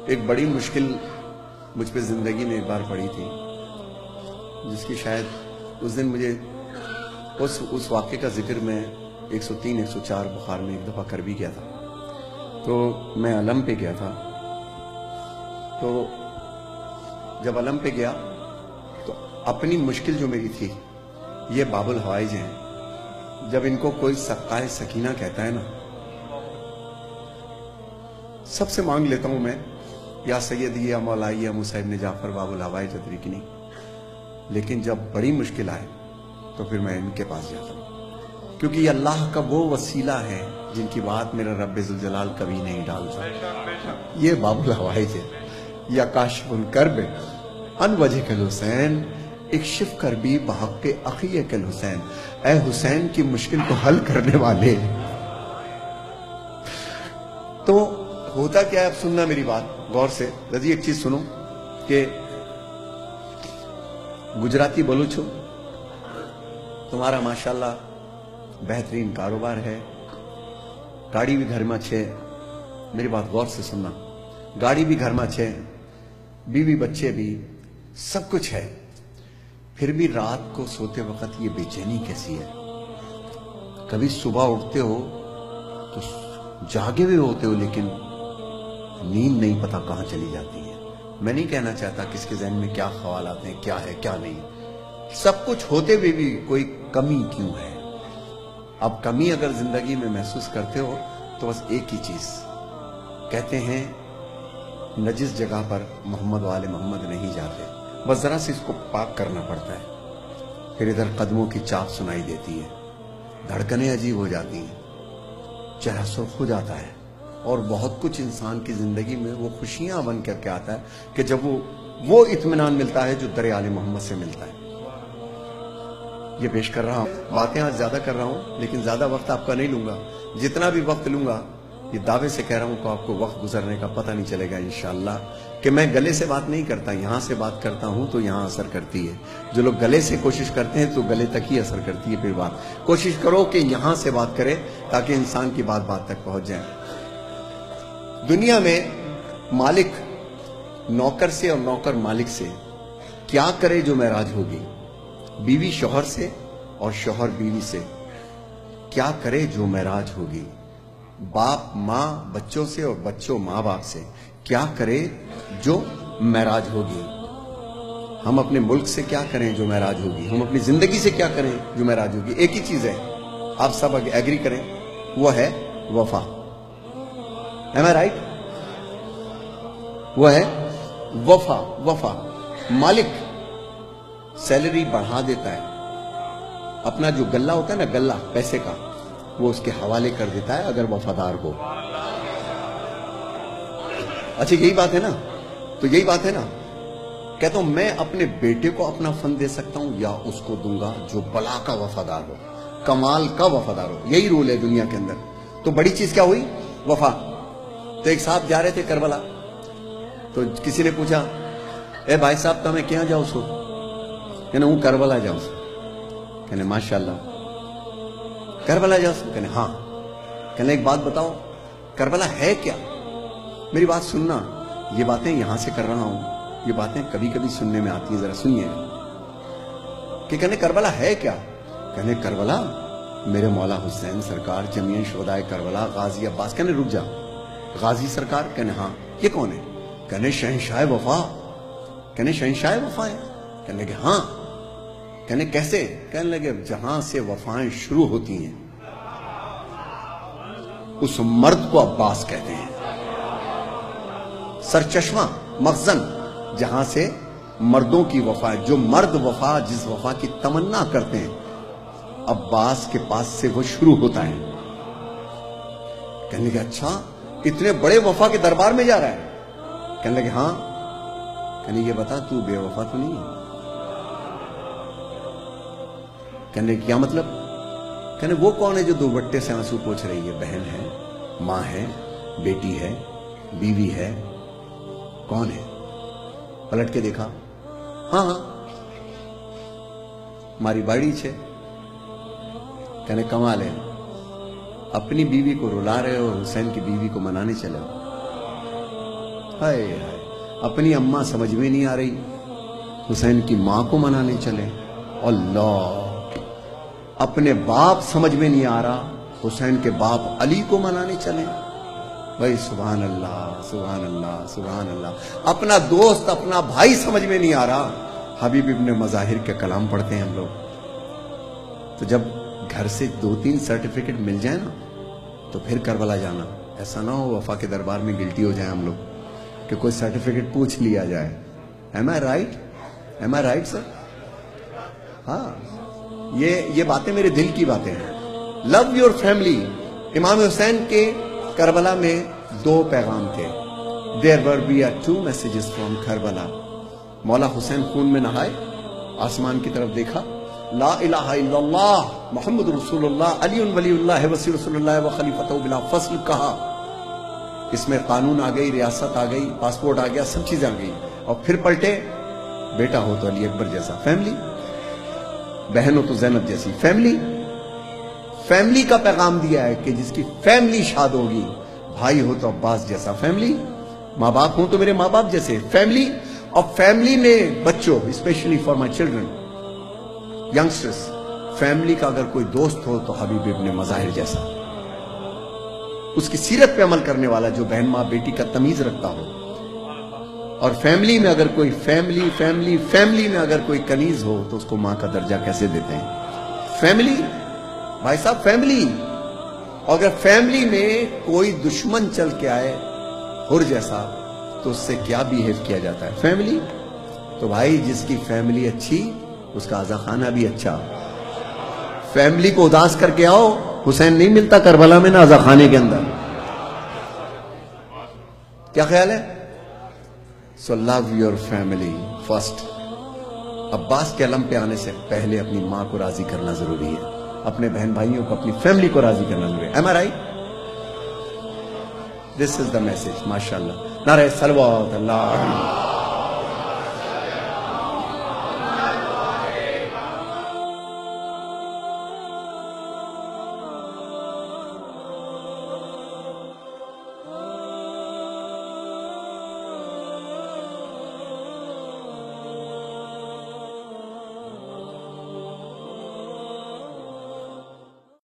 ایک بڑی مشکل مجھ پہ زندگی میں ایک بار پڑی تھی، جس کی شاید اس دن مجھے اس واقعے کا ذکر میں 103 104 بخار میں ایک دفعہ کر بھی گیا تھا۔ تو میں علم پہ گیا تھا، تو جب علم پہ گیا تو اپنی مشکل جو میری تھی، یہ باب الحوائج ہیں، جب ان کو کوئی سقائے سکینہ کہتا ہے نا، سب سے مانگ لیتا ہوں میں، یا سیدی یا مولائی یا موسیٰ ابن جعفر باب الحوائج ادرکنی، لیکن جب بڑی مشکل آئے تو پھر میں ان کے پاس جاتا ہوں، کیونکہ یہ اللہ کا وہ وسیلہ ہے جن کی بات میرا رب ذوالجلال کبھی نہیں ڈالتا۔ یہ باب الحوائج ہے۔ یا کاشف الکرب عن وجہک الحسین اکشف کربی بحق اخیک الحسین، اے حسین کی مشکل کو حل کرنے والے۔ تو ہوتا کیا ہے، اب سننا میری بات غور سے، رضی ایک چیز سنو کہ گجراتی بولو چھو، تمہارا ماشاءاللہ بہترین کاروبار ہے، گاڑی بھی گھر میں چھے، میری بات غور سے سننا، گاڑی بھی گھر میں چھے، بیوی بچے بھی، سب کچھ ہے، پھر بھی رات کو سوتے وقت یہ بے چینی کیسی ہے؟ کبھی صبح اٹھتے ہو تو جاگے ہوئے ہوتے ہو لیکن نیند نہیں پتا کہاں چلی جاتی ہے۔ میں نہیں کہنا چاہتا کس کے ذہن میں کیا خیالات ہیں، کیا ہے کیا نہیں، سب کچھ ہوتے ہوئے بھی کوئی کمی کیوں ہے؟ اب کمی اگر زندگی میں محسوس کرتے ہو تو بس ایک ہی چیز کہتے ہیں، نجس جگہ پر محمد والے محمد نہیں جاتے، بس ذرا سے اس کو پاک کرنا پڑتا ہے، پھر ادھر قدموں کی چاپ سنائی دیتی ہے، دھڑکنیں عجیب ہو جاتی ہیں، چہرہ سرخ ہو جاتا ہے، اور بہت کچھ انسان کی زندگی میں وہ خوشیاں بن کر کے آتا ہے کہ جب وہ اطمینان ملتا ہے جو در آل محمد سے ملتا ہے۔ یہ پیش کر رہا ہوں، باتیں آج زیادہ کر رہا ہوں لیکن زیادہ وقت آپ کا نہیں لوں گا، جتنا بھی وقت لوں گا یہ دعوے سے کہہ رہا ہوں کہ آپ کو وقت گزرنے کا پتہ نہیں چلے گا انشاءاللہ، کہ میں گلے سے بات نہیں کرتا، یہاں سے بات کرتا ہوں تو یہاں اثر کرتی ہے۔ جو لوگ گلے سے کوشش کرتے ہیں تو گلے تک ہی اثر کرتی ہے۔ پھر بات کوشش کرو کہ یہاں سے بات کرے تاکہ انسان کی بات بات تک پہنچ جائے۔ دنیا میں مالک نوکر سے اور نوکر مالک سے کیا کرے جو معراج ہوگی، بیوی شوہر سے اور شوہر بیوی سے کیا کرے جو معراج ہوگی، باپ ماں بچوں سے اور بچوں ماں باپ سے کیا کرے جو معراج ہوگی، ہم اپنے ملک سے کیا کریں جو معراج ہوگی، ہم اپنی زندگی سے کیا کریں جو معراج ہوگی۔ ایک ہی چیز ہے، آپ سب ایگری کریں، وہ ہے وفا۔ Am I right؟ وہ ہے وفا۔ وفا مالک سیلری بڑھا دیتا ہے، اپنا جو گلہ ہوتا ہے نا، گلہ پیسے کا، وہ اس کے حوالے کر دیتا ہے اگر وفادار ہو۔ اچھا یہی بات ہے نا، تو یہی بات ہے نا، کہتا ہوں میں اپنے بیٹے کو اپنا فن دے سکتا ہوں یا اس کو دوں گا جو بلا کا وفادار ہو، کمال کا وفادار ہو۔ یہی رول ہے دنیا کے اندر۔ تو بڑی چیز کیا ہوئی؟ وفا۔ تو ایک صاحب جا رہے تھے کربلا، تو کسی نے پوچھا، اے بھائی صاحب تو ہمیں کیا جاؤ سو؟ کہنے وہ کربلا جاؤ سو۔ کہنے ماشاءاللہ کربلا جاؤ سو؟ کہنے ہاں۔ کہنے ایک بات بتاؤ، کربلا ہے کیا؟ میری بات سننا، یہ باتیں یہاں سے کر رہا ہوں، یہ باتیں کبھی کبھی سننے میں آتی ہیں، ذرا سنیے کہ کہنے کربلا ہے کیا؟ کہنے کربلا میرے مولا حسین سرکار جمیع شہدائے کربلا غازی عباس۔ کہنے رک جا، غازی سرکار؟ کہنے ہاں۔ یہ کون ہے؟ کہنے شہنشاہ وفا۔ کہنے شہنشاہ وفا ہے؟ کہنے لگے ہاں۔ کہنے کیسے؟ کہنے لگے جہاں سے وفائیں شروع ہوتی ہیں اس مرد کو عباس کہتے ہیں، سرچشمہ مخزن جہاں سے مردوں کی وفا، جو مرد وفا، جس وفا کی تمنا کرتے ہیں، عباس کے پاس سے وہ شروع ہوتا ہے۔ کہنے لگے اچھا اتنے بڑے وفا کے دربار میں جا رہا ہے؟ کہنے لگے ہاں۔ کہنے یہ بتا تو بے وفا تو نہیں ہے؟ کہنے کیا مطلب؟ کہنے وہ کون ہے جو دوپٹے سے آنسو پوچھ رہی ہے؟ بہن ہے، ماں ہے، بیٹی ہے، بیوی ہے، کون ہے؟ پلٹ کے دیکھا، ہاں ہاں ماری باڑی چھے۔ کہنے کمال ہے، اپنی بیوی کو رلا رہے ہو، حسین کی بیوی کو منانے چلے ہو. ہائے ہائے، اپنی اماں سمجھ میں نہیں آ رہی، حسین کی ماں کو منانے چلے. اللہ، اپنے باپ سمجھ میں نہیں آ رہا، حسین کے باپ علی کو منانے چلے. بھائی سبحان اللہ سبحان اللہ سبحان اللہ. اپنا دوست اپنا بھائی سمجھ میں نہیں آ رہا، حبیب ابن مظاہر کے کلام پڑھتے ہیں ہم لوگ. تو جب گھر سے 2-3 سرٹیفکیٹ مل جائے نا تو پھر کربلا جانا. ایسا نہ ہو وفا کے دربار میں گلٹی ہو جائیں ہم لوگ کہ کوئی سرٹیفکیٹ پوچھ لیا جائے. Am I right? Am I right sir? ہاں، یہ باتیں میرے دل کی باتیں ہیں. Love your family. Imam Hussain کے کربلا میں 2 پیغام تھے. There were be 2 messages from Karbala. مولا حسین خون میں نہائے، آسمان کی طرف دیکھا، لا الہ الا اللہ محمد رسول اللہ علی ولی اللہ وسی رسول اللہ و خلیفۃ بلا فصل کہا. اس میں قانون آ گئی، ریاست آ گئی، پاسپورٹ آ گیا، سب چیزیں آ گئی. اور پھر پلٹے، بیٹا ہو تو علی اکبر جیسا فیملی، بہن ہو تو زینب جیسی فیملی. فیملی کا پیغام دیا ہے کہ جس کی فیملی شاد ہوگی، بھائی ہو تو عباس جیسا فیملی، ماں باپ ہوں تو میرے ماں باپ جیسے فیملی. اور فیملی میں بچوں، specially for my children, youngsters, family کا اگر کوئی دوست ہو تو حبیب ابن مظاہر جیسا، اس کی سیرت پہ عمل کرنے والا، جو بہن ماں بیٹی کا تمیز رکھتا ہو. اور فیملی میں اگر کوئی فیملی میں اگر کوئی کنیز ہو تو اس کو ماں کا درجہ کیسے دیتے ہیں؟ فیملی بھائی صاحب، فیملی. اور اگر فیملی میں کوئی دشمن چل کے آئے حر جیسا تو اس سے کیا بیہیو کیا جاتا ہے؟ فیملی. تو بھائی جس کی فیملی اچھی اس کا عزا خانہ بھی اچھا. فیملی کو اداس کر کے آؤ، حسین نہیں ملتا کربلا میں نہ عزا خانے کے اندر. کیا خیال ہے؟ سو لو یور فیملی فرسٹ. عباس کے علم پہ آنے سے پہلے اپنی ماں کو راضی کرنا ضروری ہے، اپنے بہن بھائیوں کو، اپنی فیملی کو راضی کرنا ضروری ہے. Am I right? This is the message. ماشاء اللہ. نعرہ صلوات اللہ.